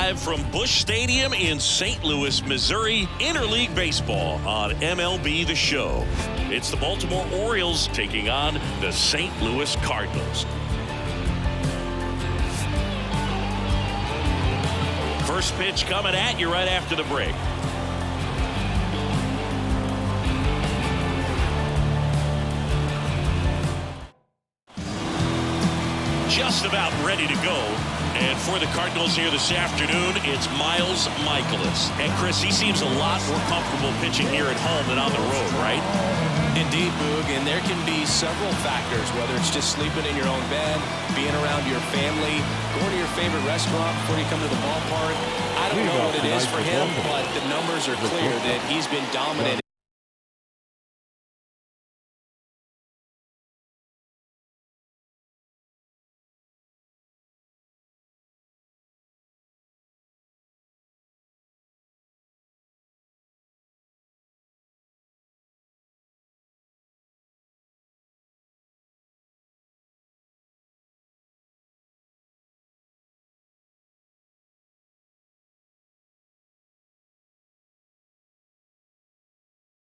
live from Busch Stadium in St. Louis, Missouri, interleague baseball on MLB The Show. It's the Baltimore Orioles taking on the St. Louis Cardinals. First pitch coming at you right after the break. Just about ready to go. And for the Cardinals here this afternoon, it's Miles Michaelis. And Chris, he seems a lot more comfortable pitching here at home than on the road, right? Indeed, Boog, and there can be several factors, whether it's just sleeping in your own bed, being around your family, going to your favorite restaurant before you come to the ballpark. I don't know what it is for him, but the numbers are clear that he's been dominant.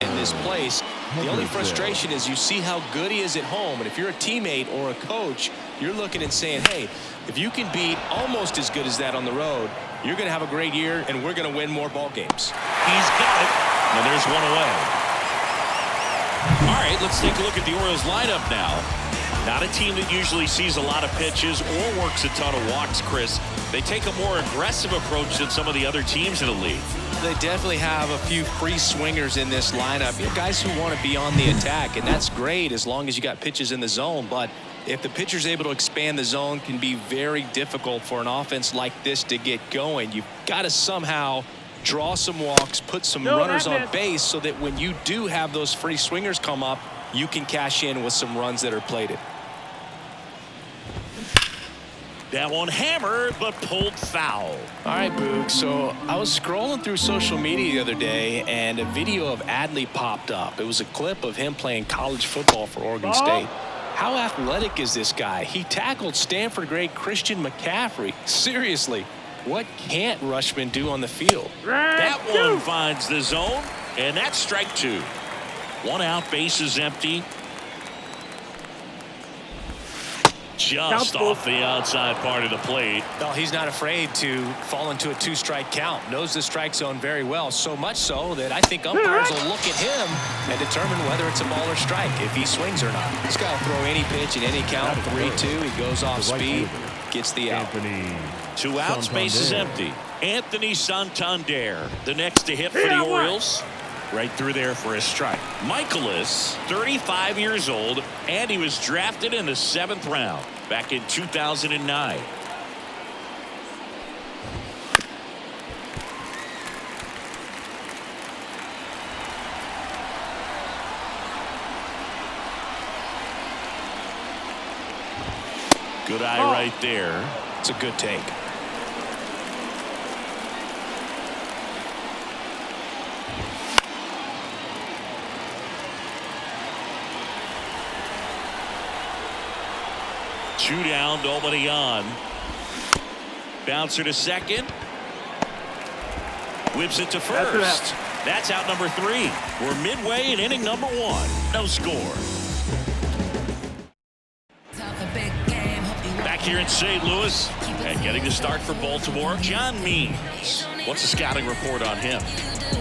In this place, the only frustration is you see how good he is at home, and if you're a teammate or a coach, you're looking and saying, hey, if you can beat almost as good as that on the road, you're going to have a great year and we're going to win more ball games. He's got it, and there's one away. All right, let's take a look at the Orioles lineup now. Not a team that usually sees a lot of pitches or works a ton of walks, Chris. They take a more aggressive approach than some of the other teams in the league. They definitely have a few free swingers in this lineup. You're guys who want to be on the attack, and that's great as long as you got pitches in the zone. But if the pitcher's able to expand the zone, can be very difficult for an offense like this to get going. You've got to somehow draw some walks, put some runners on base so that when you do have those free swingers come up, you can cash in with some runs that are plated. That one hammered, but pulled foul. All right, Boog. So I was scrolling through social media the other day, and a video of Adley popped up. It was a clip of him playing college football for Oregon State. How athletic is this guy? He tackled Stanford great Christian McCaffrey. Seriously, what can't Rushman do on the field? That one finds the zone, and that's strike two. One out, base is empty. Just off the outside part of the plate. Well, he's not afraid to fall into a two-strike count. Knows the strike zone very well, so much so that I think umpires will look at him and determine whether it's a ball or strike, if he swings or not. This guy will throw any pitch in any count. 3-2, he goes off speed, gets the out. Two outs, base is empty. Anthony Santander, the next to hit for the Orioles. Right through there for a strike. Michaelis, 35 years old, and he was drafted in the 7th round back in 2009. Good eye right there. It's a good take. Two down, nobody on. Bouncer to second. Whips it to first. That's out number 3. We're midway in inning number 1. No score. Back here in St. Louis and getting the start for Baltimore, John Means. What's the scouting report on him?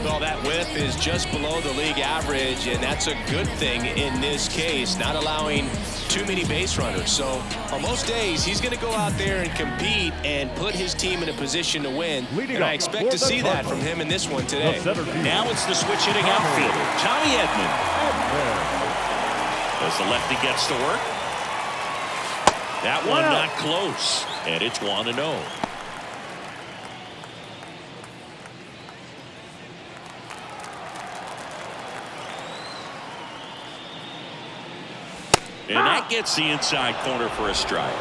Well, that whip is just below the league average, and that's a good thing in this case, not allowing too many base runners. So on most days, he's going to go out there and compete and put his team in a position to win. And I expect to see that from him in this one today. Now it's the switch hitting outfielder, Tommy Edman. As the lefty gets to work. That one not close, and it's 1-0. And that gets the inside corner for a strike.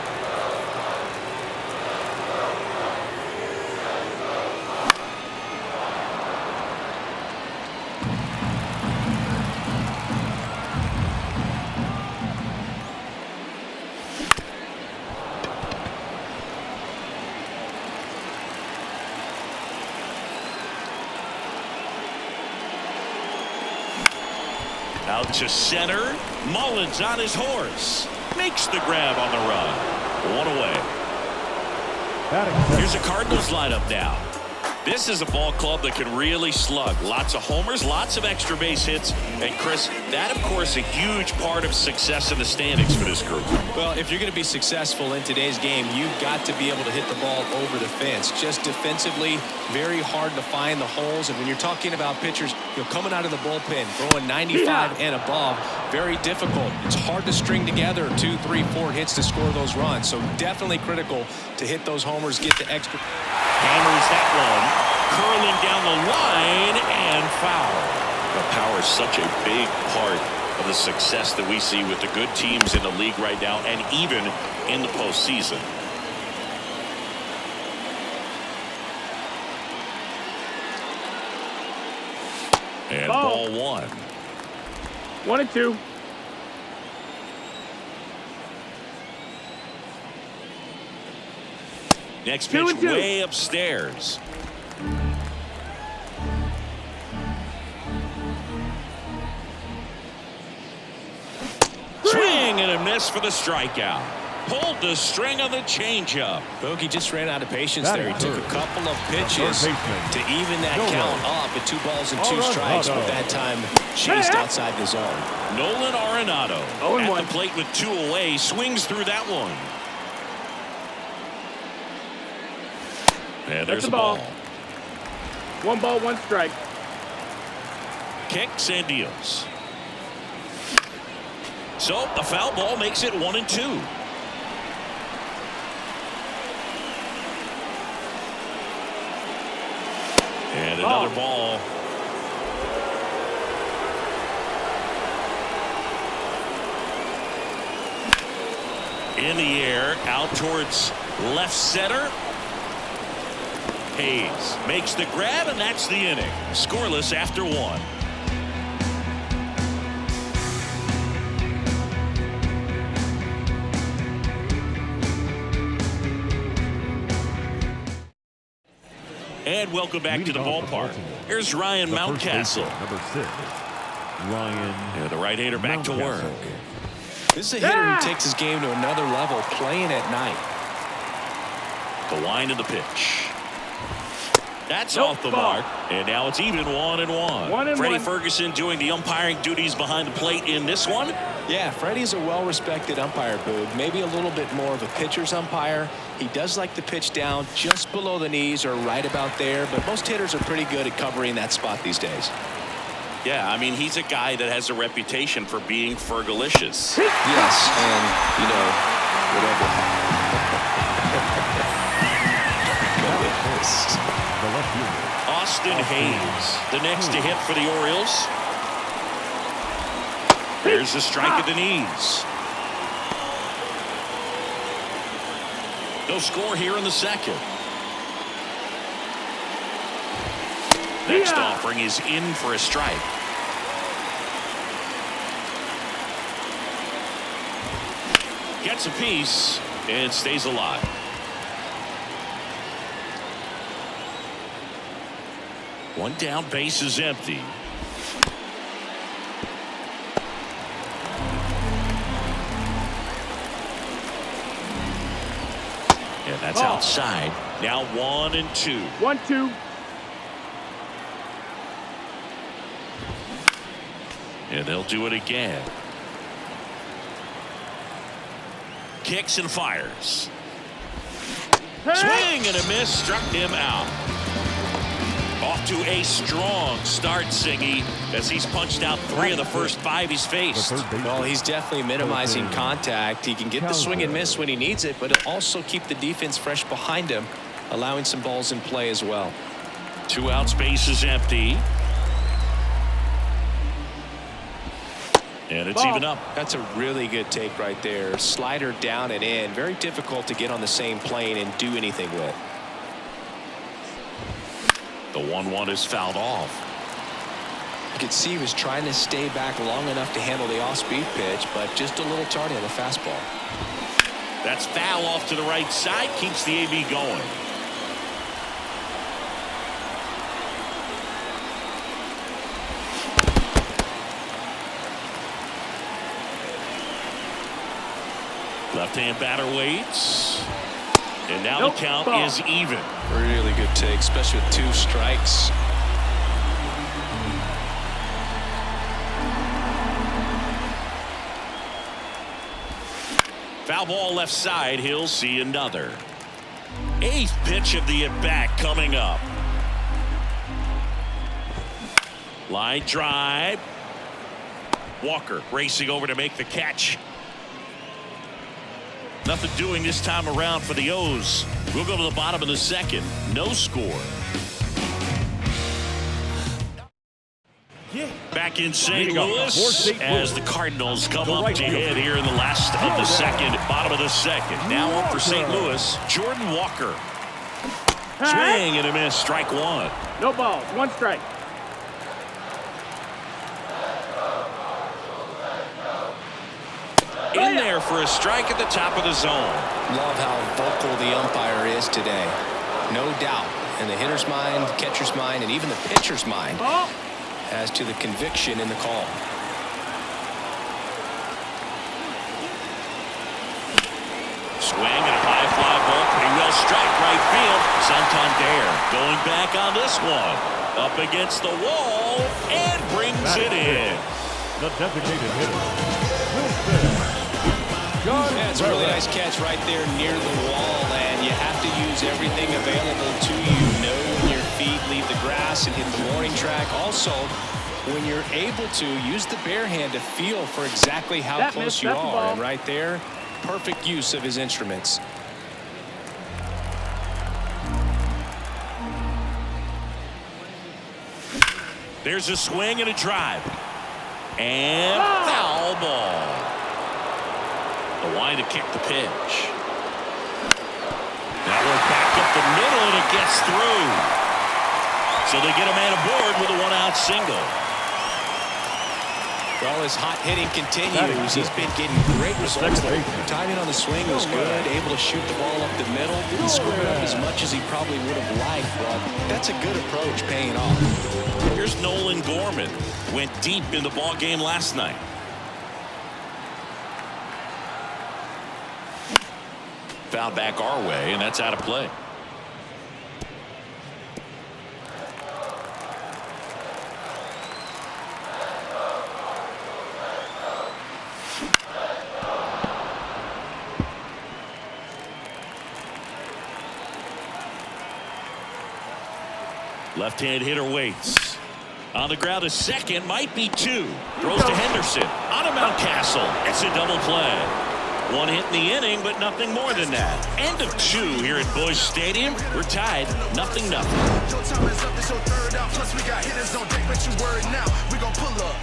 Out to center. Mullins on his horse. Makes the grab on the run. One away. Here's a Cardinals lineup now. This is a ball club that can really slug. Lots of homers, lots of extra base hits. And Chris, that of course a huge part of success in the standings for this group. Well, if you're going to be successful in today's game, you've got to be able to hit the ball over the fence. Just defensively, very hard to find the holes. And when you're talking about pitchers, coming out of the bullpen, throwing 95 and above, very difficult. It's hard to string together 2, 3, 4 hits to score those runs. So definitely critical to hit those homers, get the extra. Hammers that one. Curling down the line and foul. The power is such a big part of the success that we see with the good teams in the league right now and even in the postseason. And ball 1. 1-2. Next pitch way upstairs. Swing and a miss for the strikeout. Pulled the string on the changeup. Bogey just ran out of patience there. He took a couple of pitches to even that count up at 2 balls and 2 strikes, but that time chased outside the zone. Nolan Arenado at the plate with 2 away. Swings through that one. And there's a ball. 1 ball, 1 strike. Kicks and deals. So a foul ball makes it 1-2. And another ball. In the air, out towards left center. Hayes makes the grab, and that's the inning. Scoreless after 1. And welcome back to the ballpark. Here's Ryan Mountcastle. Number 6, Ryan. Yeah, the right-hander back to work. This is a hitter who takes his game to another level, playing at night. The wind of the pitch. That's off the mark, and now it's even 1-1. Freddie Ferguson doing the umpiring duties behind the plate in this one. Yeah, Freddie's a well-respected umpire, Boog. Maybe a little bit more of a pitcher's umpire. He does like to pitch down just below the knees or right about there, but most hitters are pretty good at covering that spot these days. Yeah, I mean, he's a guy that has a reputation for being Fergalicious. Yes, and, whatever. Austin Hayes, the next to hit for the Orioles. There's a strike at the knees. No score here in the second. Next offering is in for a strike. Gets a piece and stays alive. One down, base is empty. And that's outside. Now 1-2. 1-2. And they'll do it again. Kicks and fires. Swing and a miss, struck him out. Off to a strong start, Singy, as he's punched out 3 of the first 5 he's faced. Well, he's definitely minimizing contact. He can get the swing and miss when he needs it, but it'll also keep the defense fresh behind him, allowing some balls in play as well. 2 outs, base is empty. And it's even up. That's a really good take right there. Slider down and in. Very difficult to get on the same plane and do anything with. The 1-1 is fouled off. You could see he was trying to stay back long enough to handle the off-speed pitch, but just a little tardy on the fastball. That's foul off to the right side. Keeps the AB going. Left-hand batter waits. And now Nope. the count Ball. is even. Really good take, especially with 2 strikes. Foul ball left side. He'll see another. 8th pitch of the at-bat coming up. Line drive. Walker racing over to make the catch. Nothing doing this time around for the O's. We'll go to the bottom of the 2nd. No score. Back in St. Louis as the Cardinals come up to hit here in the last of the 2nd, bottom of the 2nd. Now up for St. Louis, Jordan Walker. Swing and a miss, strike 1. No balls, 1 strike. In there for a strike at the top of the zone. Love how vocal the umpire is today. No doubt in the hitter's mind, catcher's mind, and even the pitcher's mind as to the conviction in the call. Swing and a high fly ball, pretty well struck right field. Santander going back on this one. Up against the wall and brings it in. The designated hitter. That's a really nice catch right there near the wall, and you have to use everything available to you. Know when your feet leave the grass and hit the warning track. Also, when you're able to, use the bare hand to feel for exactly how close you are. And right there, perfect use of his instruments. There's a swing and a drive. And foul ball. The line to kick the pitch. Now we're back up the middle and it gets through. So they get a man aboard with a 1-out single. Well, his hot hitting continues. He's been getting great results. Timing on the swing was good. Able to shoot the ball up the middle. Didn't square up as much as he probably would have liked, but that's a good approach, paying off. Here's Nolan Gorman. Went deep in the ball game last night. Foul back our way, and that's out of play. Left-hand hitter waits. On the ground, a second, might be 2. Throws to Henderson. On to Mountcastle. It's a double play. 1 hit in the inning, but nothing more than that. End of 2 here at Busch Stadium. We're tied, 0-0. Your time is up, it's your 3rd out. Plus we got hitters on deck, but you worried now. We gon' pull up,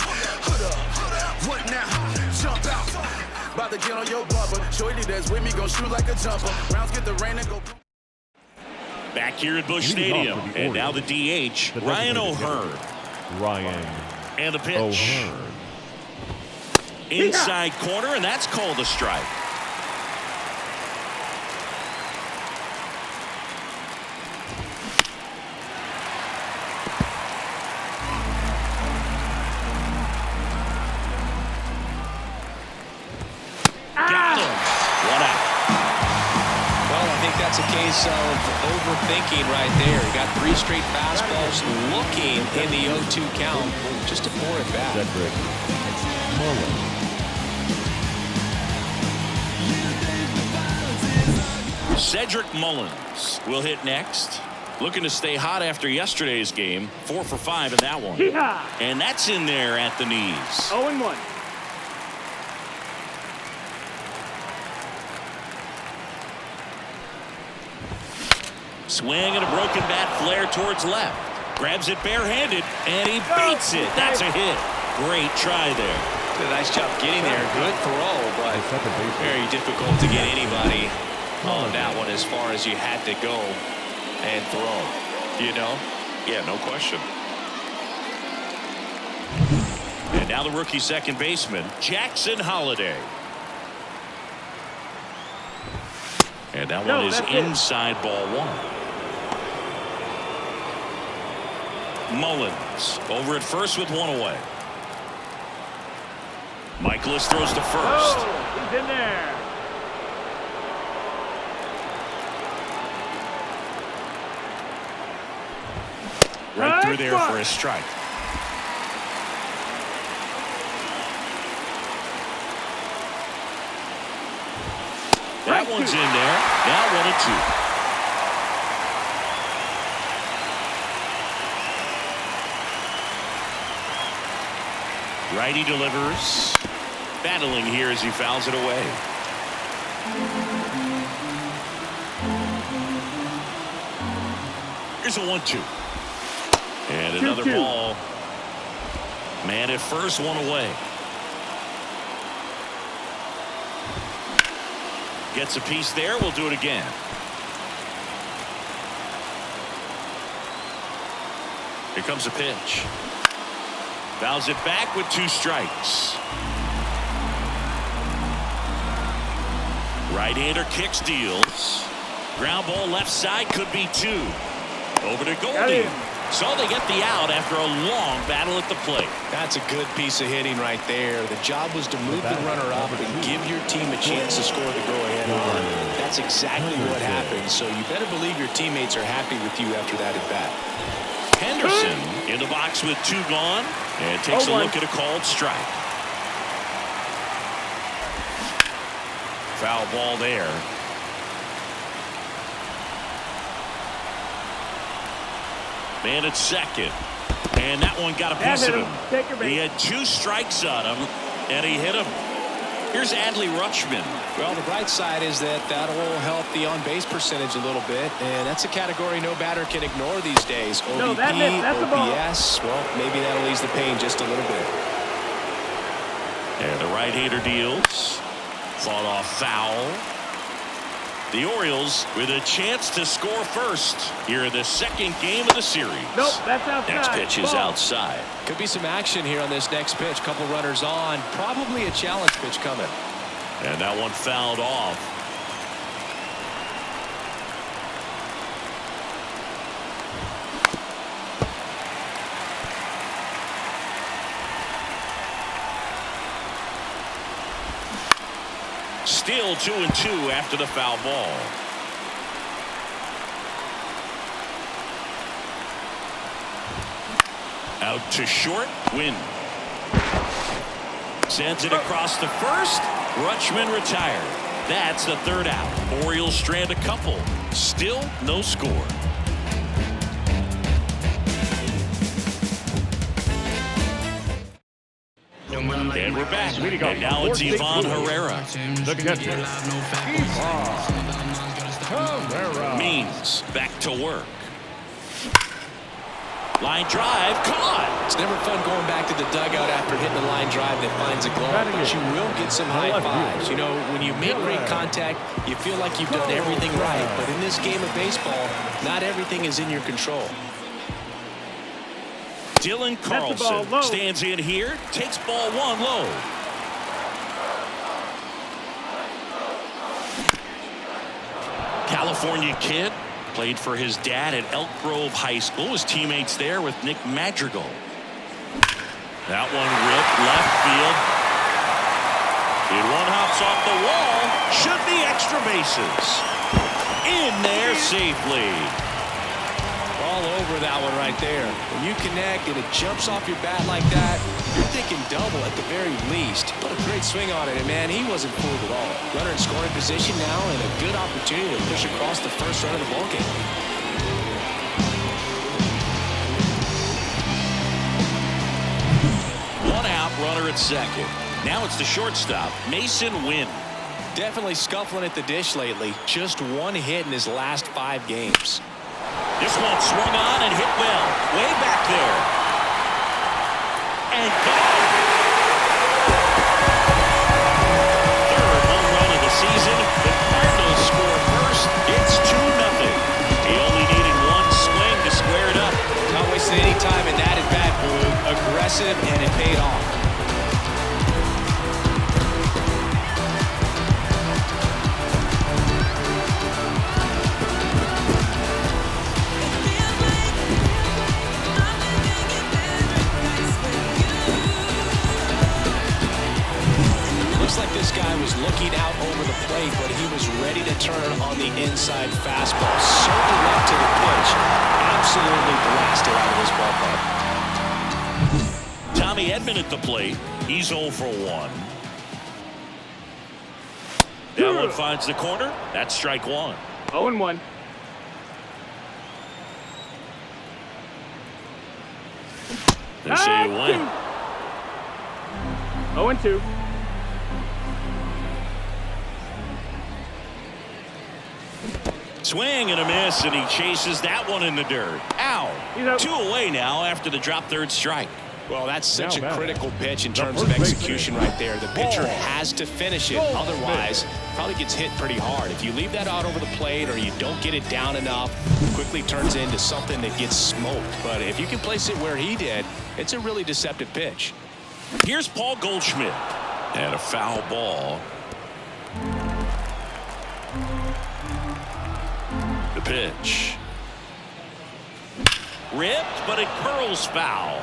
hood up. What now? Jump out. About to get on your bubble. Shorty that's with me gon' shoot like a jumper. Rounds get the rain and go. Back here at Busch Stadium, and now the DH, Ryan O'Hearn. And the pitch. O'Hearn. Inside corner, and that's called a strike. Got him. 1 out. Well, I think that's a case of overthinking right there. He got 3 straight fastballs looking in the 0-2 count just to pour it back. Cedric Mullins will hit next. Looking to stay hot after yesterday's game. 4 for 5 in that one. And that's in there at the knees. 0-1. Swing and a broken bat flare towards left. Grabs it barehanded, and he beats it. That's a hit. Great try there. Did a nice job getting there. Good throw, but very difficult to get anybody on that one as far as you had to go and throw. You know? Yeah, no question. And now the rookie second baseman, Jackson Holliday. And that one is inside ball 1. Mullins over at first with 1 away. Michaelis throws to first. Oh, he's in there. Right through there for a strike. That one's in there. Now 1-2. Righty delivers. Battling here as he fouls it away. Here's a 1-2. And another 2-2. ball. Man at first, one away. Gets a piece there. We'll do it again. Here comes a pitch. Fouls it back with 2 strikes. Right-hander kicks, deals. Ground ball left side, could be 2. Over to Goldie. So they get the out after a long battle at the plate. That's a good piece of hitting right there. The job was to move the runner up and give your team a chance to score the go-ahead run. That's exactly what happened. So you better believe your teammates are happy with you after that at bat. Henderson in the box with 2 gone and takes a look at a called strike. Foul ball there. Man at second. And that one got a piece of him. He had 2 strikes on him, and he hit him. Here's Adley Rutschman. Well, the bright side is that will help the on-base percentage a little bit, and that's a category no batter can ignore these days. OBP, OPS, well, maybe that'll ease the pain just a little bit. And the right-hander deals. Fought off foul. The Orioles with a chance to score first here in the second game of the series. Nope, that's outside. Next pitch is outside. Could be some action here on this next pitch. Couple runners on. Probably a challenge pitch coming. And that one fouled off. Still 2-2 after the foul ball. Out to short. Win. Sends it across the first. Rutschman retired. That's the 3rd out. Orioles strand a couple. Still no score. And we're back. And now it's Ivan Herrera. The catcher, Herrera. Means back to work. Line drive, caught. It's never fun going back to the dugout after hitting a line drive that finds a glove, but you will get some high fives. You know, when you make great contact, you feel like you've done everything right. But in this game of baseball, not everything is in your control. Dylan Carlson stands in here, takes ball 1 low. California kid, played for his dad at Elk Grove High School. His teammates there with Nick Madrigal. That one ripped left field. And one hops off the wall. Should be extra bases. In there safely. All over that one right there. When you connect and it jumps off your bat like that, you're thinking double at the very least. What a great swing on it, and man, he wasn't fooled at all. Runner in scoring position now, and a good opportunity to push across the first run of the ballgame. One out, runner at second. Now it's the shortstop, Mason Wynn. Definitely scuffling at the dish lately. Just 1 hit in his last 5 games. This one swung on and hit well. Way back there. And gone. 3rd home run of the season. The Cardinals score first. It's 2-0. He only needed 1 swing to square it up. Not wasting any time in that at-bat, Boone. Aggressive, and it paid off. guy was looking out over the plate, but he was ready to turn on the inside fastball. Circled left to the pitch. Absolutely blasted out of this ballpark. Tommy Edman at the plate. He's 0 for 1. That one finds the corner. That's strike 1. 0-1. They say you win. 0-2. Swing and a miss, and he chases that one in the dirt. Ow. 2 away now after the drop third strike. Well, that's such Now a back. critical pitch in terms The of first baseman. execution right there. The pitcher has to finish it. Otherwise, probably gets hit pretty hard. If you leave that out over the plate or you don't get it down enough, quickly turns into something that gets smoked. But if you can place it where he did, it's a really deceptive pitch. Here's Paul Goldschmidt. And a foul ball. The pitch. Ripped, but it curls foul.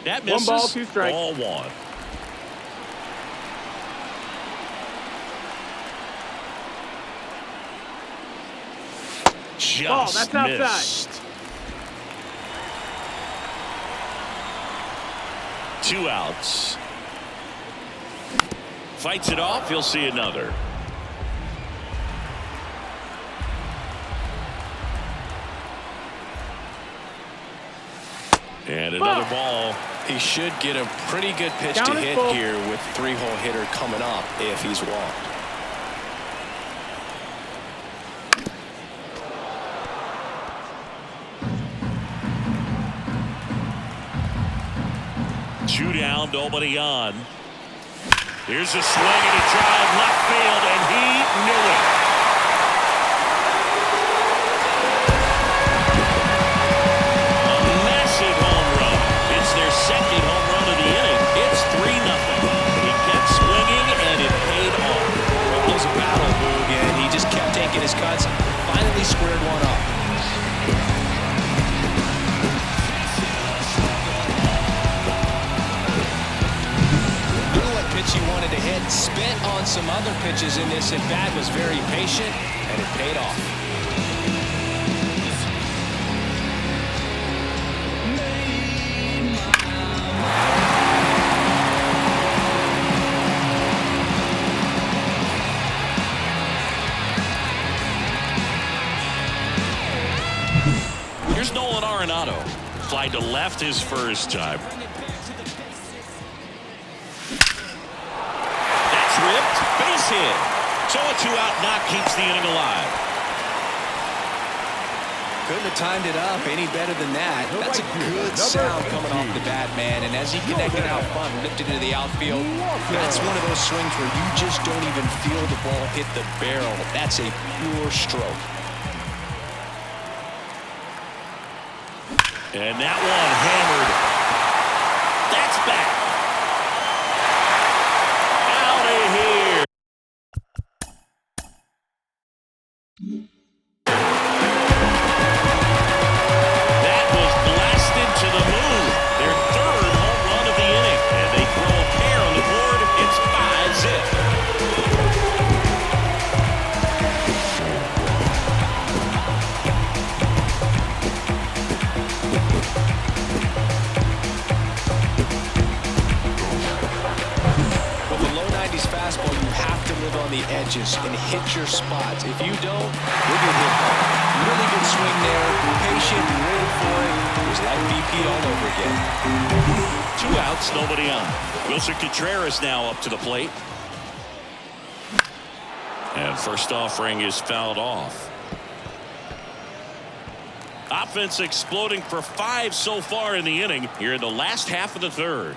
That misses. 1 ball, 2 strikes. Ball 1. Ball, Just that's outside. missed. 2 outs. Fights it off. He'll see another. And another ball. He should get a pretty good pitch Count to is hit full. here with 3-hole hitter coming up if he's walked. Two down, nobody on. Here's a swing and a drive left field, and he knew it. A massive home run. It's their second home run of the inning. It's 3-0. He kept swinging, and it paid off. It was a battle, Boog, and he just kept taking his cuts. Finally squared one up. He wanted to hit, spent on some other pitches in this at bat, was very patient, and it paid off. Here's Nolan Arenado. Fly to left his first time. Ripped, base hit. So a 2-out knock keeps the inning alive. Couldn't have timed it up any better than that. That's a good sound coming off the bat, man. And as he connected out front, lifted into the outfield, that's one of those swings where you just don't even feel the ball hit the barrel. That's a pure stroke. And that one hammered. That's back. Here. That was blasted to the moon. Their third home run of the inning. And they throw a pair on the board. It's 5-zip. Fastball, you have to live on the edges and hit your spots. If you don't, you'll get hit hard. Really good swing there, patient, ready for it. It was like BP all over again. 2 outs, nobody on. Wilson Contreras now up to the plate. And first offering is fouled off. Offense exploding for 5 so far in the inning here in the last half of the third.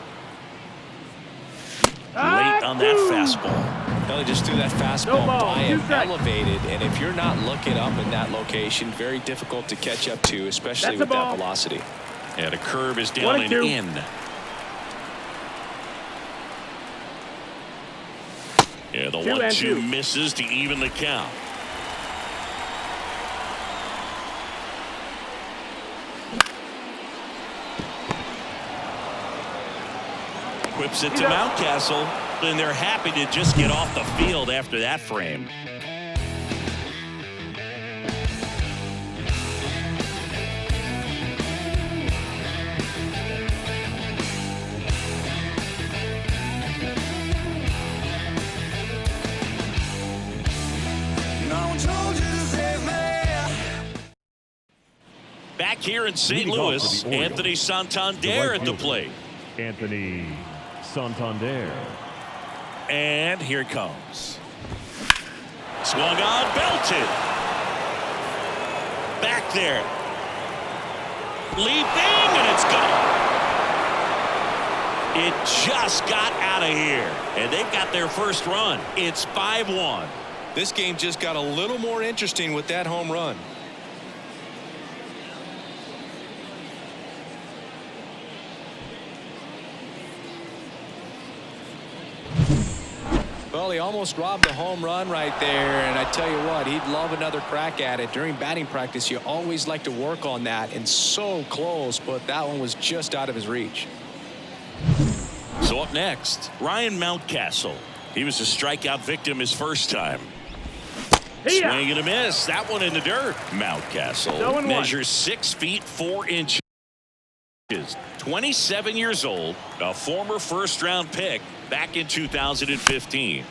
Late on that fastball. Well, he just threw that fastball No ball, by him, 2 strikes. elevated, and if you're not looking up in that location, very difficult to catch up to, especially That's a with that ball. velocity. And a curve is down and 1-2. in. Yeah, the 1-2 2-2. misses to even the count. Whips it to Mountcastle, and they're happy to just get off the field after that frame. Back here in St. Louis, Anthony Santander at the plate. Anthony Santander. And here it comes. Swung on, belted. Back there. Leaping, and it's gone. It just got out of here, and they've got their first run. It's 5-1. This game just got a little more interesting with that home run. Well, he almost robbed a home run right there, and I tell you what, he'd love another crack at it. During batting practice, you always like to work on that, and so close, but that one was just out of his reach. So up next, Ryan Mountcastle. He was a strikeout victim his first time. Swing and a miss. That one in the dirt. Mountcastle measures 6 feet 4 inches. 27 years old, a former first-round pick back in 2015.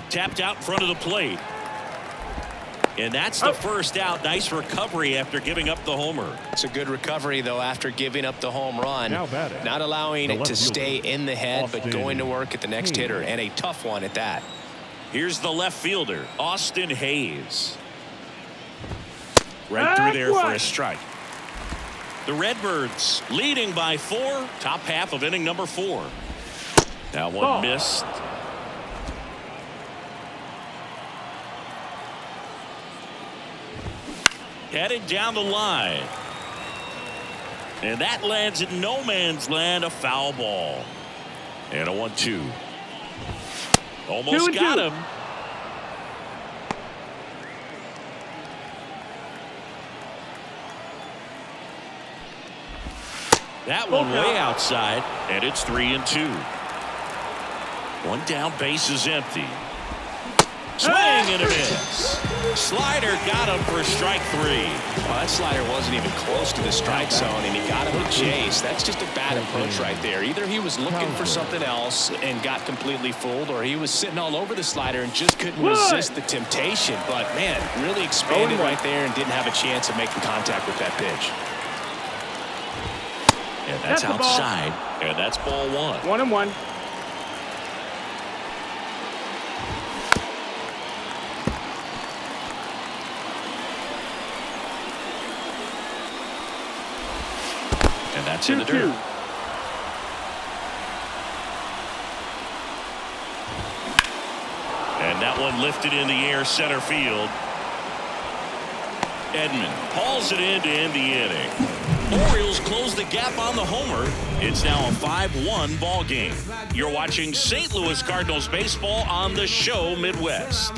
Tapped out in front of the plate. And that's the first out. Nice recovery after giving up the homer. It's a good recovery, though, after giving up the home run. Not allowing it to stay in the head, but going to work at the next hitter, and a tough one at that. Here's the left fielder, Austin Hayes. Right through there for a strike. The Redbirds leading by 4, top half of inning number 4. That one missed. Headed down the line. And that lands in no man's land, a foul ball. And a 1-2. Almost got him. That one way outside, and it's 3-2. One down, base is empty. Swing and a miss. Slider got him for strike 3. Well, that slider wasn't even close to the strike zone, and he got him to chase. That's just a bad approach right there. Either he was looking for something else and got completely fooled, or he was sitting all over the slider and just couldn't resist the temptation. But, man, really expanded right there and didn't have a chance of making contact with that pitch. And that's outside, and that's ball 1. 1-1. And that's in the dirt. And that one lifted in the air, center field. Edman hauls it in to end the inning. Orioles close the gap on the homer. It's now a 5-1 ball game. You're watching St. Louis Cardinals baseball on the Show Midwest.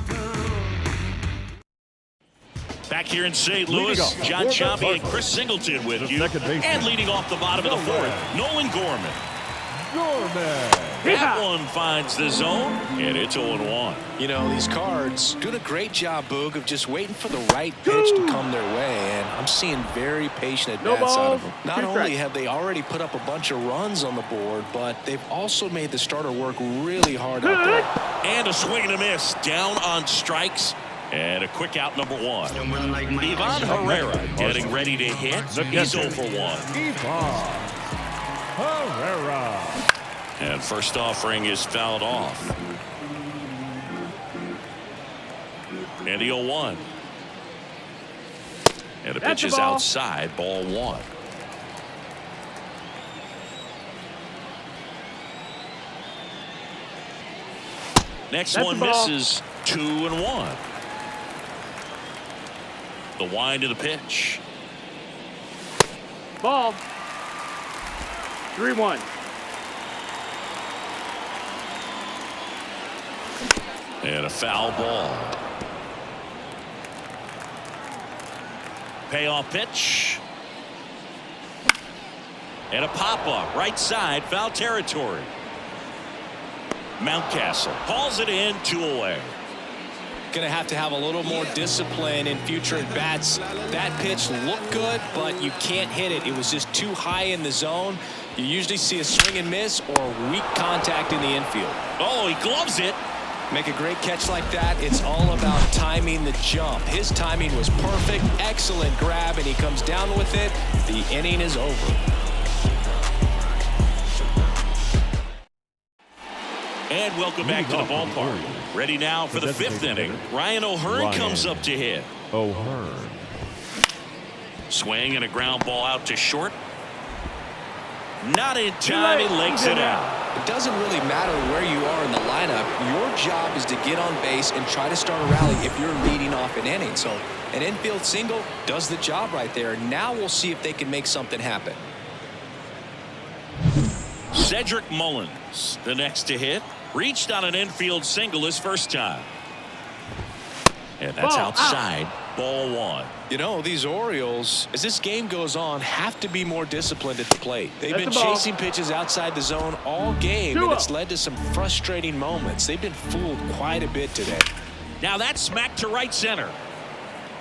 Back here in St. Louis, John Chompy and Chris Singleton with you. And leading off the bottom of the 4th, Nolan Gorman. That one finds the zone, and it's 0-1. You know, these Cards doing a great job, Boog, of just waiting for the right pitch to come their way, and I'm seeing very patient at-bats out of them. Not only have they already put up a bunch of runs on the board, but they've also made the starter work really hard out there. And a swing and a miss, down on strikes. And a quick out, number 1. Ivan Herrera getting ready to hit. He's 0 for 1. Herrera. And first offering is fouled off. And the 0-1. And the pitch is outside, ball 1. Next one misses, 2-1. The wind of the pitch. Ball. 3-1. And a foul ball. Payoff pitch. And a pop-up, right side, foul territory. Mountcastle hauls it in, 2 away. Going to have a little more discipline in future at bats. That pitch looked good, but you can't hit it. It was just too high in the zone. You usually see a swing and miss or weak contact in the infield. Oh, he gloves it. Make a great catch like that. It's all about timing the jump. His timing was perfect. Excellent grab, and he comes down with it. The inning is over. And welcome back to the ballpark. Ready now for the 5th inning. Ryan O'Hearn comes up to hit. O'Hearn. Swing and a ground ball out to short. Not in time. He legs it out. It doesn't really matter where you are in the lineup. Your job is to get on base and try to start a rally if you're leading off an inning. So an infield single does the job right there. Now we'll see if they can make something happen. Cedric Mullins, the next to hit. Reached on an infield single his first time. And that's outside. Ball 1. You know, these Orioles, as this game goes on, have to be more disciplined at the plate. They've been chasing pitches outside the zone all game, and it's led to some frustrating moments. They've been fooled quite a bit today. Now that's smacked to right center.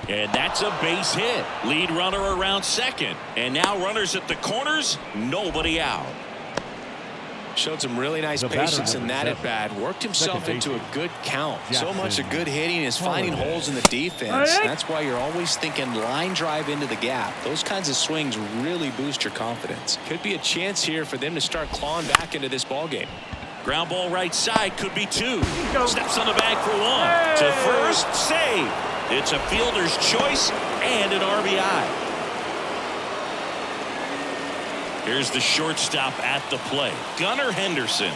And that's a base hit. Lead runner around second. And now runners at the corners, nobody out. Showed some really nice patience in that at-bat. Worked himself into a good count. So much of good hitting is finding holes in the defense. That's why you're always thinking line drive into the gap. Those kinds of swings really boost your confidence. Could be a chance here for them to start clawing back into this ball game. Ground ball right side, could be 2. Steps on the bag for 1. To first, save. It's a fielder's choice and an RBI. Here's the shortstop at the plate, Gunnar Henderson.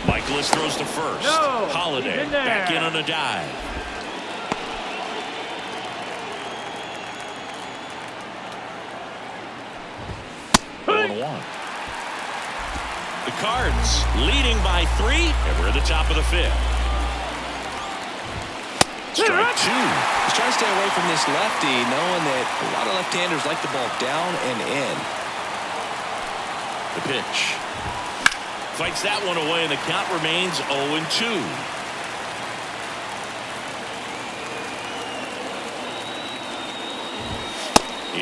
Michaelis throws to first. Holiday back in on a dive. Hey. 1. The Cards leading by 3, and we're at the top of the 5th. Strike 2. He's trying to stay away from this lefty, knowing that a lot of left-handers like the ball down and in. The pitch. Fights that one away, and the count remains 0-2.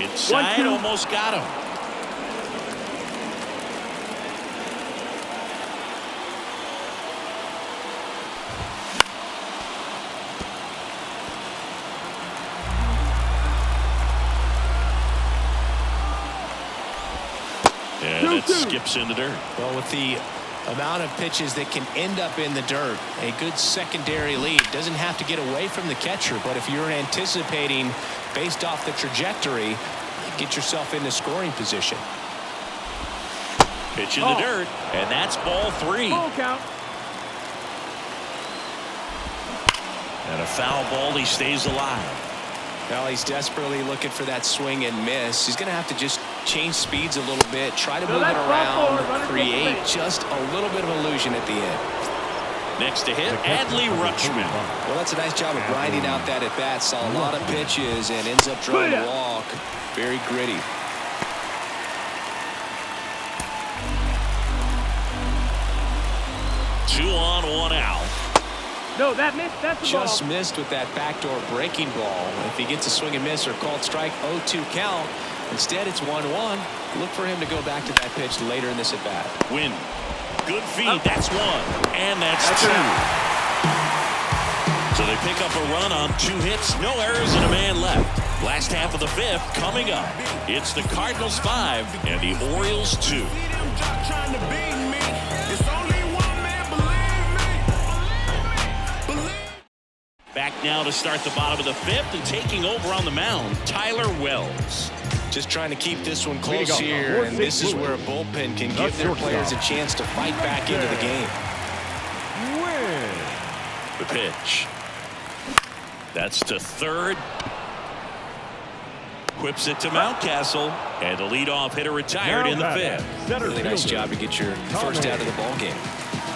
Inside, almost got him. And it skips in the dirt. Well, with the amount of pitches that can end up in the dirt, a good secondary lead doesn't have to get away from the catcher, but if you're anticipating based off the trajectory, get yourself into scoring position. Pitch in the dirt, and that's ball 3. Full count. And a foul ball, he stays alive. Well, he's desperately looking for that swing and miss. He's going to have to just change speeds a little bit, try to move it around, create just a little bit of illusion at the end. Next to hit, Adley Rutschman. Well, that's a nice job of grinding out that at-bat. Saw a lot of pitches and ends up drawing a walk. Very gritty. Two on, 1 out. No, that missed. That's the ball. Just missed with that backdoor breaking ball. If he gets a swing and miss or called strike, 0-2 count. Instead, it's 1-1. Look for him to go back to that pitch later in this at bat. Win. Good feed. That's 1. And that's 2. So they pick up a run on 2 hits, no errors, and a man left. Last half of the 5th coming up. It's the Cardinals 5 and the Orioles 2. Back now to start the bottom of the 5th, and taking over on the mound, Tyler Wells. Just trying to keep this one close here, and this is where a bullpen can give their players a chance to fight back into the game. The pitch. That's to third. Whips it to Mountcastle, and the leadoff hitter retired in the 5th. Really nice job to get your first out of the ball game.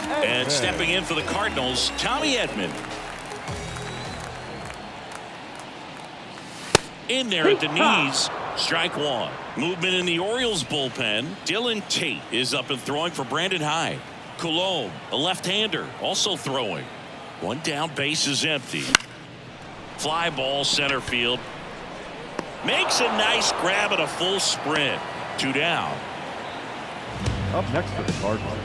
And stepping in for the Cardinals, Tommy Edman. In there at the knees, Strike one. Movement in the Orioles bullpen. Dylan Tate is up and throwing for Brandon Hyde. Coulomb, a left-hander, also throwing. One down, base is empty. Fly ball center field. Makes a nice grab at a full sprint. 2 down. Up next for the Cardinals,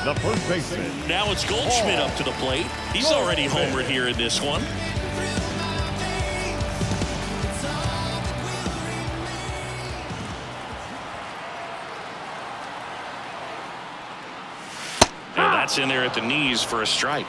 the first baseman. Now it's Goldschmidt up to the plate. He's already homered here in this one. And that's in there at the knees for a strike.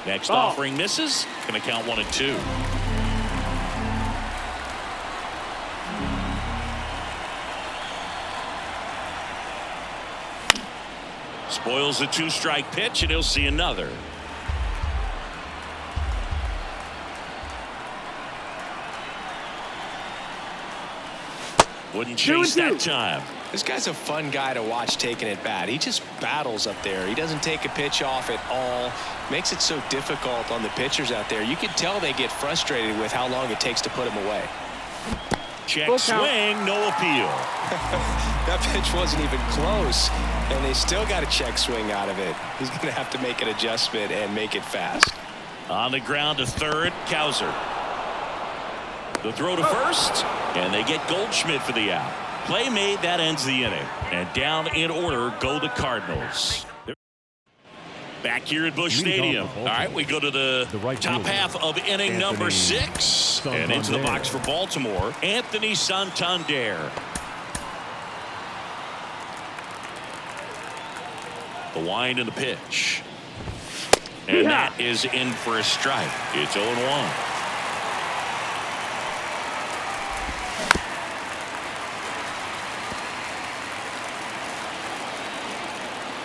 Next offering misses. Going to count 1-2. Spoils the 2-strike pitch, and he'll see another. Wouldn't chase that time. This guy's a fun guy to watch taking at bat. He just battles up there. He doesn't take a pitch off at all. Makes it so difficult on the pitchers out there. You can tell they get frustrated with how long it takes to put him away. Check swing, no appeal. That pitch wasn't even close, and they still got a check swing out of it. He's going to have to make an adjustment and make it fast. On the ground to third, Cowser. The throw to first, and they get Goldschmidt for the out. Play made, that ends the inning. And down in order go the Cardinals. Back here at Busch Stadium. All right, we go to the top half of inning number 6. And into the box for Baltimore, Anthony Santander. The wind and the pitch. And that is in for a strike. It's 0-1.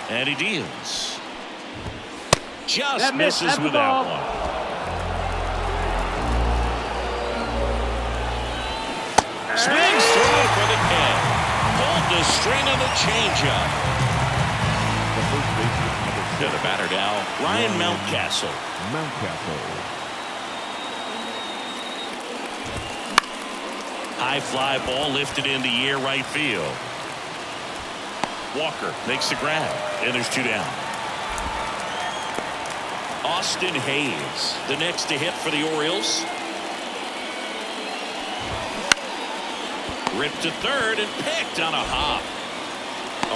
And he deals. Just misses with that one. Swings through it for the pin. Pulled the string of the changeup. To the batter now, Ryan Mountcastle. High fly ball lifted in the air right field. Walker makes the grab, and there's 2 down. Austin Hayes, the next to hit for the Orioles. Ripped to third and picked on a hop.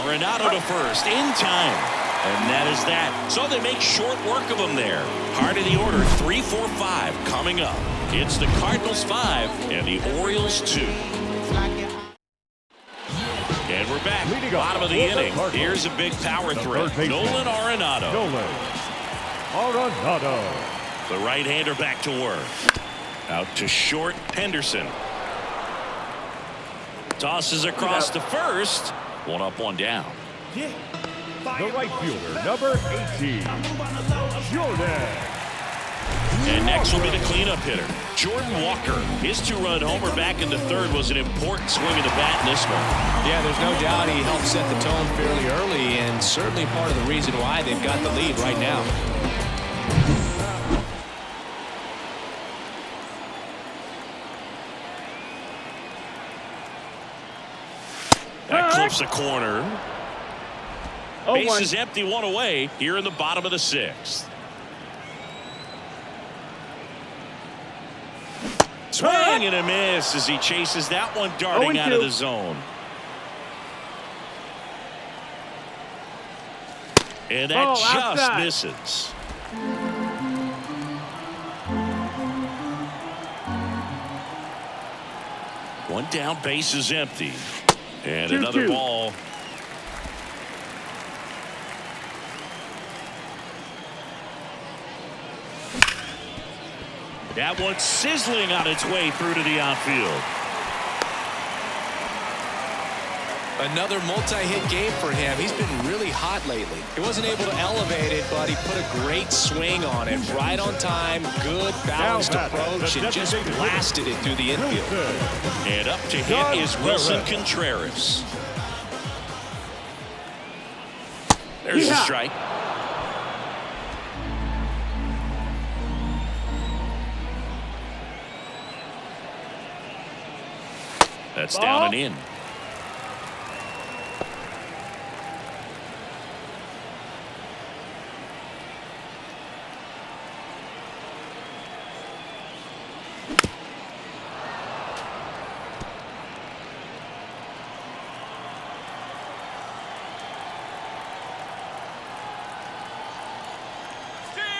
Arenado to first in time. And that is that. So they make short work of him there. Heart of the order, 3-4-5 coming up. It's the Cardinals 5 and the Orioles 2. And we're back. Bottom of the inning. Here's a big power threat. Nolan Arenado. The right-hander back to work. Out to short, Henderson. Tosses across to first. 1 up, 1 down. The right fielder, number 18, Jordan. And next will be the cleanup hitter, Jordan Walker. His 2-run homer back in the third was an important swing of the bat in this one. Yeah, there's no doubt he helped set the tone fairly early, and certainly part of the reason why they've got the lead right now. That clips the corner. Base is empty, 1 away here in the bottom of the 6th. Swing and a miss as he chases that one darting out of the zone. And that just misses. One down, base is empty. And another ball. That one's sizzling on its way through to the outfield. Another multi-hit game for him. He's been really hot lately. He wasn't able to elevate it, but he put a great swing on it. Right on time, good balanced approach, and just blasted it through the infield. And up to hit is Wilson Contreras. There's a strike. That's down and in.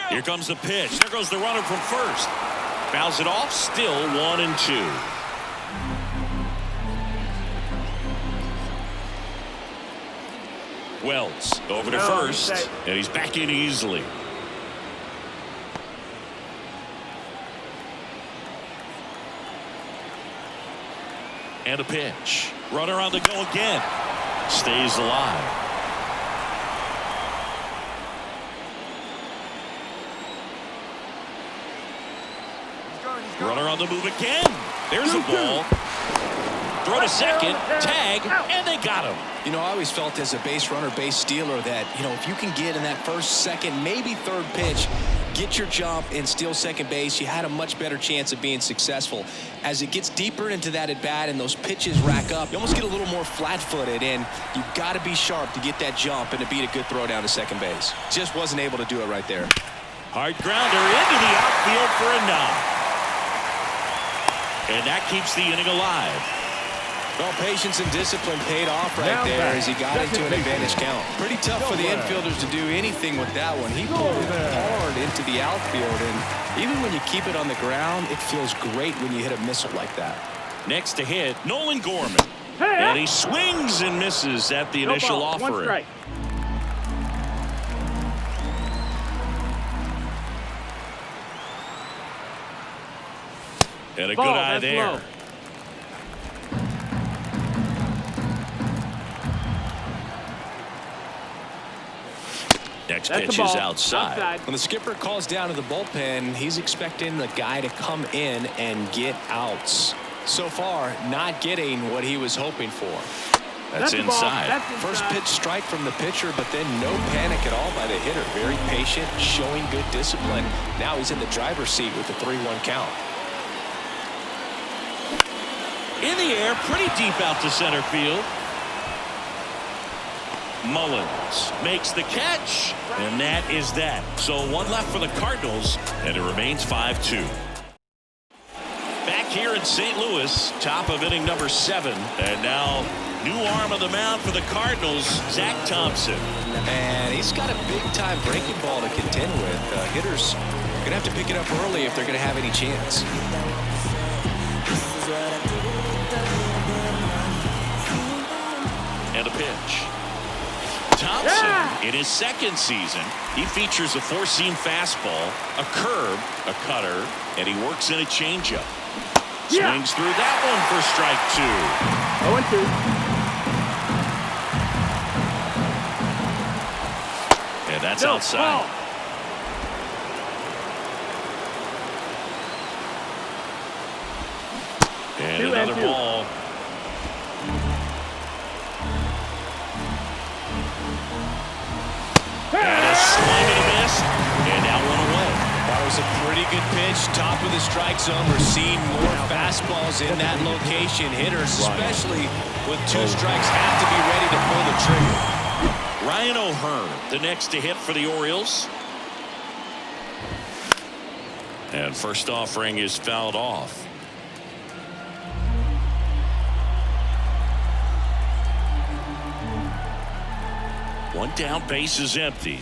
Here comes the pitch. There goes the runner from first. Fouls it off. Still 1-2. Wells over to first, and he's back in easily. And a pitch. Runner on the go again. Stays alive. Runner on the move again. There's a ball. Throw to second, tag, and they got him. You know, I always felt as a base runner, base stealer that, you know, if you can get in that first, second, maybe third pitch, get your jump and steal second base, you had a much better chance of being successful. As it gets deeper into that at bat and those pitches rack up, you almost get a little more flat-footed, and you've got to be sharp to get that jump and to beat a good throw down to second base. Just wasn't able to do it right there. Hard grounder into the outfield for a knock. And that keeps the inning alive. Well, patience and discipline paid off right there as he got into an advantage count. Pretty tough for the infielders to do anything with that one. He pulled it hard into the outfield, and even when you keep it on the ground, it feels great when you hit a missile like that. Next to hit, Nolan Gorman. And he swings and misses at the initial offering. One strike. And a good eye there. Low. Next pitch is outside. When the skipper calls down to the bullpen, he's expecting the guy to come in and get outs. So far, not getting what he was hoping for. That's inside. First pitch strike from the pitcher, but then no panic at all by the hitter. Very patient, showing good discipline. Now he's in the driver's seat with the 3-1 count. In the air, pretty deep out to center field. Mullins makes the catch, and that is that. So one left for the Cardinals, and it remains 5-2. Back here in St. Louis, top of inning number 7, and now new arm of the mound for the Cardinals, Zach Thompson. And he's got a big-time breaking ball to contend with. Hitters are going to have to pick it up early if they're going to have any chance. And a pitch. Thompson, in his second season, he features a four-seam fastball, a curve, a cutter, and he works in a changeup. Swings through that one for strike 2. 0-2. And that's outside. And another ball. And a swing and a miss, and now one away. That was a pretty good pitch, top of the strike zone. We're seeing more fastballs in that location. Hitters, especially with 2 strikes, have to be ready to pull the trigger. Ryan O'Hearn, the next to hit for the Orioles. And first offering is fouled off. One down, base is empty.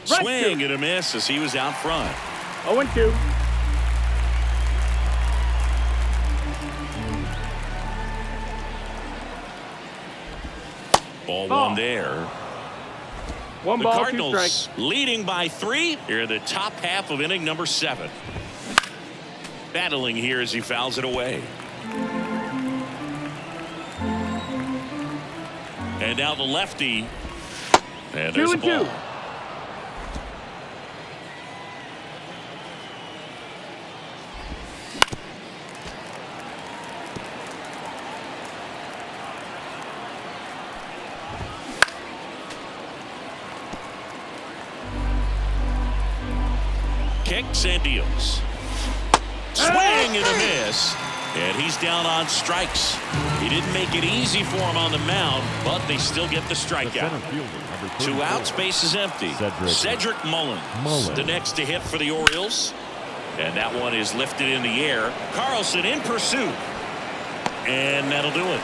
Swing and a miss as he was out front. 0-2. Ball one there. One the ball, Cardinals 2 strikes. leading by 3 here in the top half of inning number 7. Battling here as he fouls it away. And now the lefty. And there's a ball. 2-2. Kicks and deals. Swing and a miss. And he's down on strikes. He didn't make it easy for him on the mound, but they still get the strikeout. 2 outs, base is empty. Cedric Mullins, the next to hit for the Orioles. And that one is lifted in the air. Carlson in pursuit. And that'll do it.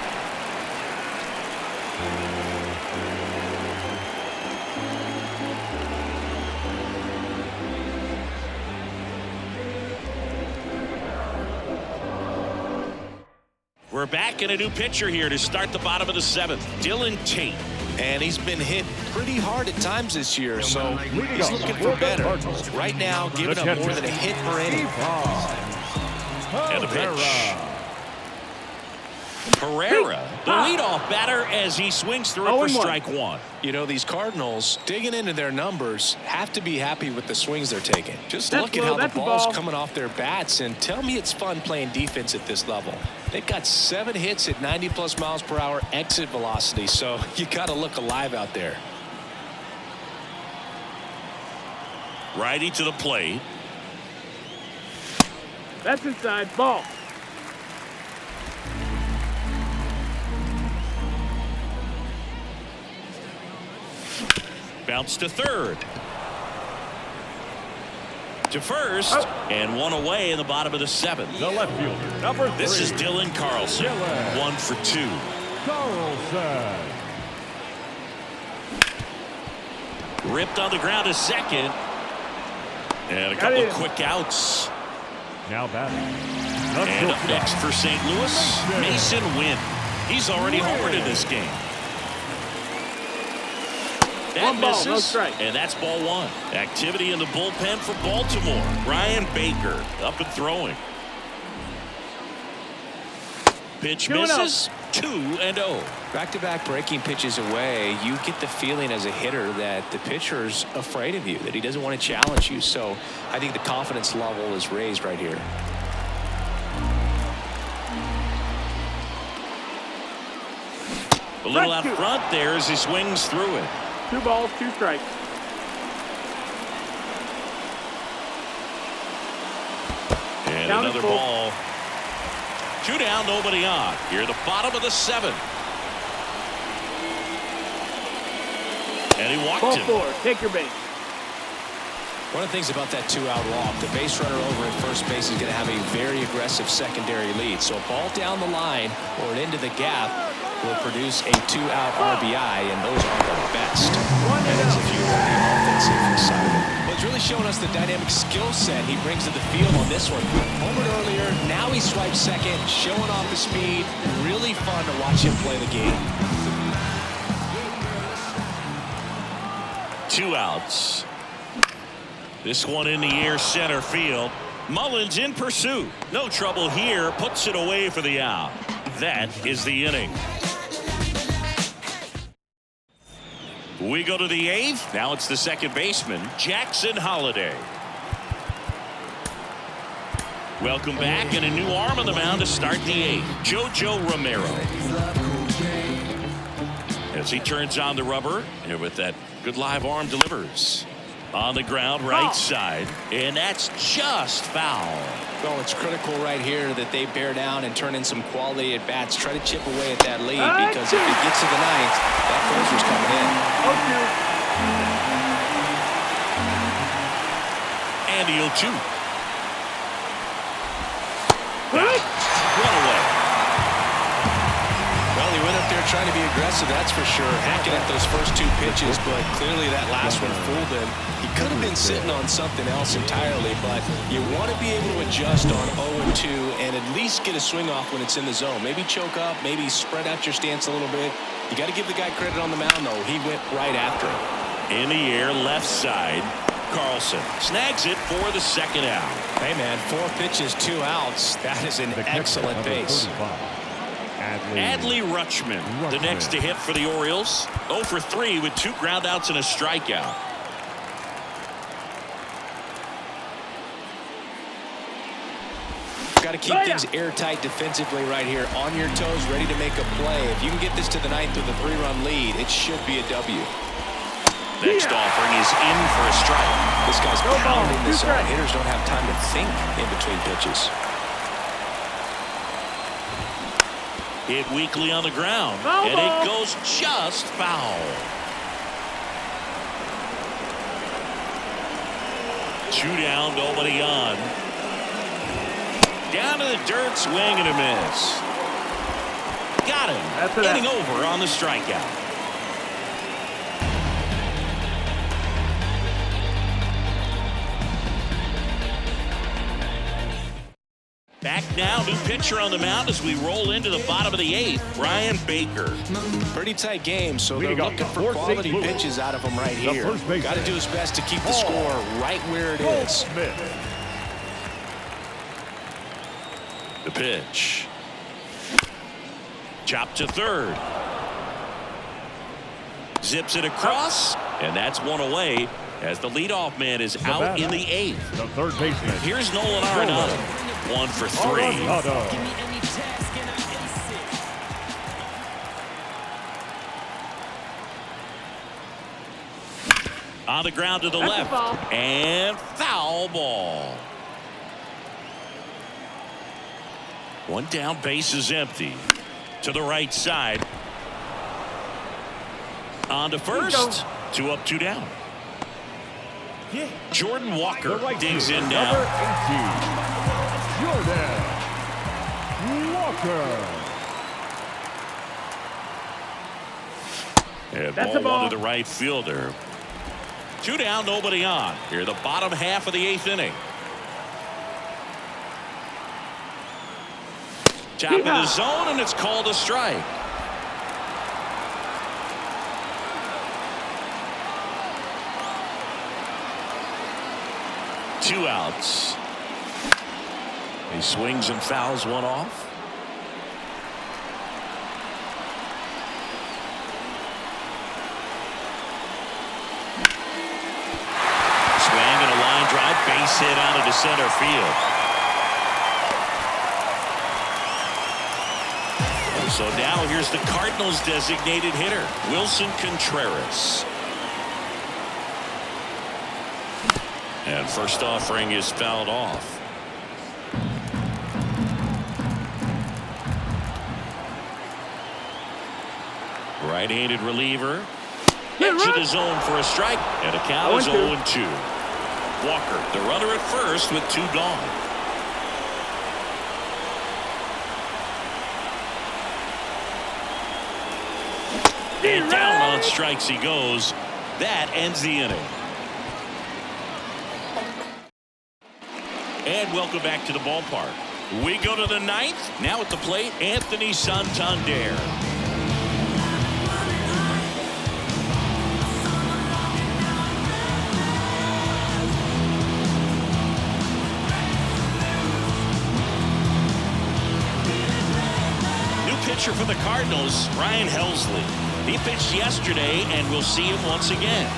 We're back in a new pitcher here to start the bottom of the 7th. Dylan Tate. And he's been hit pretty hard at times this year, so he's looking for better. Right now, giving up more than a hit per inning. And the pitch. Pereira, the leadoff batter, as he swings through it for strike 1. You know, these Cardinals, digging into their numbers, have to be happy with the swings they're taking. Just look at how the ball's coming off their bats, and tell me it's fun playing defense at this level. They've got 7 hits at 90+ miles per hour exit velocity, so you got to look alive out there. Righty to the plate. That's inside. Ball. Bounce to third. To first. And one away in the bottom of the 7th. The left fielder, number 3. This is Dylan Carlson. 1 for 2. Carlson. Ripped on the ground to second. And a couple quick outs. Now batting. And up next for St. Louis, Mason Wynn. He's already homered in this game. That misses, no strike. and that's ball 1. Activity in the bullpen for Baltimore. Ryan Baker up and throwing. Pitch misses. 2-0. Back-to-back breaking pitches away, you get the feeling as a hitter that the pitcher's afraid of you, that he doesn't want to challenge you. So I think the confidence level is raised right here. A little out front there as he swings through it. 2 balls, 2 strikes. And another ball. 2 down, nobody on. Here at the bottom of the 7th. And he walked Ball him. 4. Take your base. One of the things about that 2-out walk, the base runner over at first base is going to have a very aggressive secondary lead. So a ball down the line or into the gap will produce a 2-out RBI, and those are the best. And that's if you are the offensive side of it. But it's really showing us the dynamic skill set he brings to the field on this one. Homered earlier, now he swipes second, showing off the speed. Really fun to watch him play the game. 2 outs. This one in the air, center field. Mullins in pursuit. No trouble here. Puts it away for the out. That is the inning. We go to the 8th. Now it's the second baseman, Jackson Holliday. Welcome back, and a new arm on the mound to start the 8th. JoJo Romero. As he turns on the rubber, and with that good live arm delivers. On the ground, right side, and that's just foul. Well, it's critical right here that they bear down and turn in some quality at bats. Try to chip away at that lead, because if it gets to the 9th, that closer's coming in. And the 0-2. One away. Well, he went up there trying to be aggressive, that's for sure. Hacking at those first 2 pitches, but clearly that last one fooled him. He could have been sitting on something else entirely, but you want to be able to adjust on 0-2 and at least get a swing off when it's in the zone. Maybe choke up, maybe spread out your stance a little bit. You got to give the guy credit on the mound, though. He went right after it. In the air, left side. Carlson snags it for the second out. Hey, man, 4 pitches, 2 outs. That is an excellent base. Adley Rutschman, the next to hit for the Orioles. 0 for 3 with 2 groundouts and a strikeout. Got to keep things airtight defensively right here. On your toes, ready to make a play. If you can get this to the 9th with a 3-run lead, it should be a W. Next offering is in for a strike. This guy's pounding this on. Hitters don't have time to think in between pitches. Hit weakly on the ground, and it goes just foul. 2 down, nobody on. Down to the dirt, swing and a miss. Got him. Getting over on the strikeout. Back now, new pitcher on the mound as we roll into the bottom of the 8th. Brian Baker. Pretty tight game, so they're looking for quality pitches out of him right here. Got to do his best to keep the score right where it is. The pitch. Chop to third. Zips it across, and that's one away as the leadoff man is out in the 8th. The third baseman. Here's Nolan Arenado. 1 for 3. On the ground to the left. And foul ball. 1 down, base is empty. To the right side. On to first. 2 up, 2 down. Jordan Walker digs in now. Jordan Walker. And ball 1 to the right fielder. 2 down, nobody on. Here, the bottom half of the 8th inning. Top of the zone, and it's called a strike. Two outs. He swings and fouls one off. Swing and a line drive, base hit out into center field. So now here's the Cardinals designated hitter, Wilson Contreras. And first offering is fouled off. Right-handed reliever. Edge of the zone for a strike. And a count is 0-2. Walker, the runner at first with 2 gone. And down on strikes he goes. That ends the inning. And welcome back to the ballpark. We go to the 9th. Now at the plate, Anthony Santander. New pitcher for the Cardinals, Ryan Helsley. He pitched yesterday, and we'll see him once again.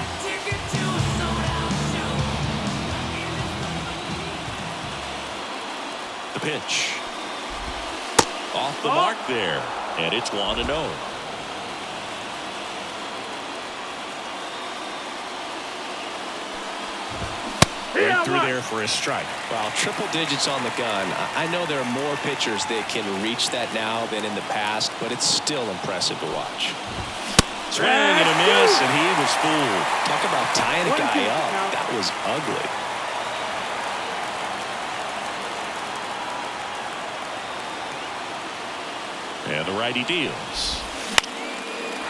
The pitch. Off the mark there, and it's 1-0. Right through there for a strike. Wow, triple digits on the gun. I know there are more pitchers that can reach that now than in the past, but it's still impressive to watch. Swing and a miss, and he was fooled. Talk about tying a guy up. That was ugly. And the righty deals.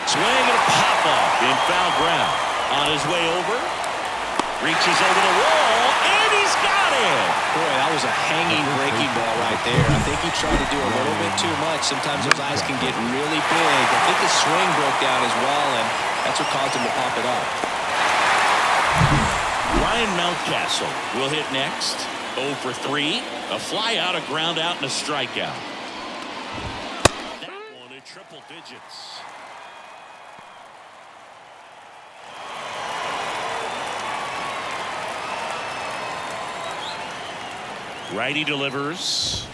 Swing and a pop-off in foul ground. On his way over. Reaches over the wall, and he's got it. Boy, that was a hanging breaking ball right there. I think he tried to do a little bit too much. Sometimes those eyes can get really big. I think his swing broke down as well, and that's what caused him to pop it up. Ryan Mountcastle will hit next. 0 for 3. A fly out, a ground out, and a strikeout. triple digits. Righty delivers.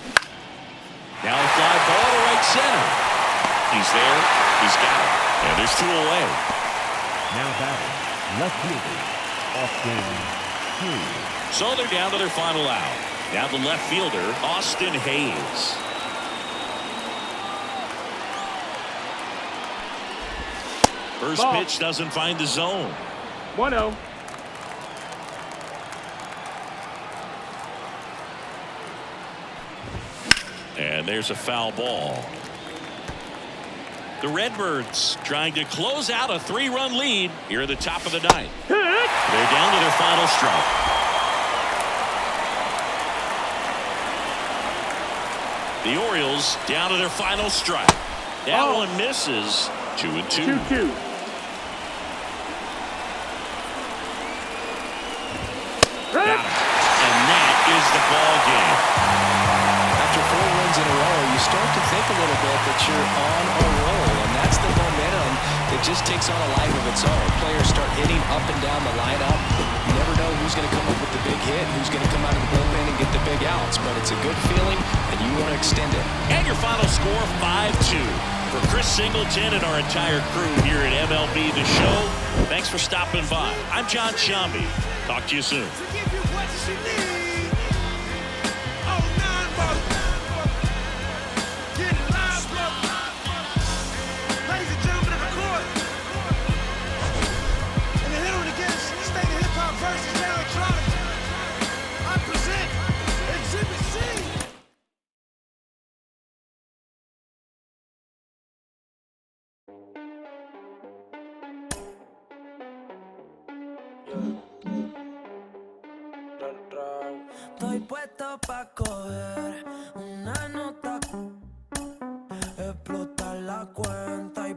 Now a fly ball to right center. He's there. He's got it. And there's 2 away. Now batting, left fielder, Austin Hayes. So they're down to their final out. Now the left fielder, Austin Hayes. First Ball. pitch doesn't find the zone. 1-0. And there's a foul ball. The Redbirds trying to close out a 3-run lead here at the top of the 9th. They're down to their final strike. The Orioles down to their final strike. That one misses. 2-2. 2-2. Got him. And that is the ball game. After 4 runs in a row, you start to think a little bit that you're on a roll, and that's the momentum that just takes on a life of its own. Players start hitting up and down the lineup. You never know who's going to come up with the big hit, who's going to come out of the bullpen and get the big outs, but it's a good feeling, and you want to extend it. And your final score, 5-2. For Chris Singleton and our entire crew here at MLB The Show, thanks for stopping by. I'm John Shambi. Talk to you soon. Estoy puesto pa' coger una nota, explotar la cuenta y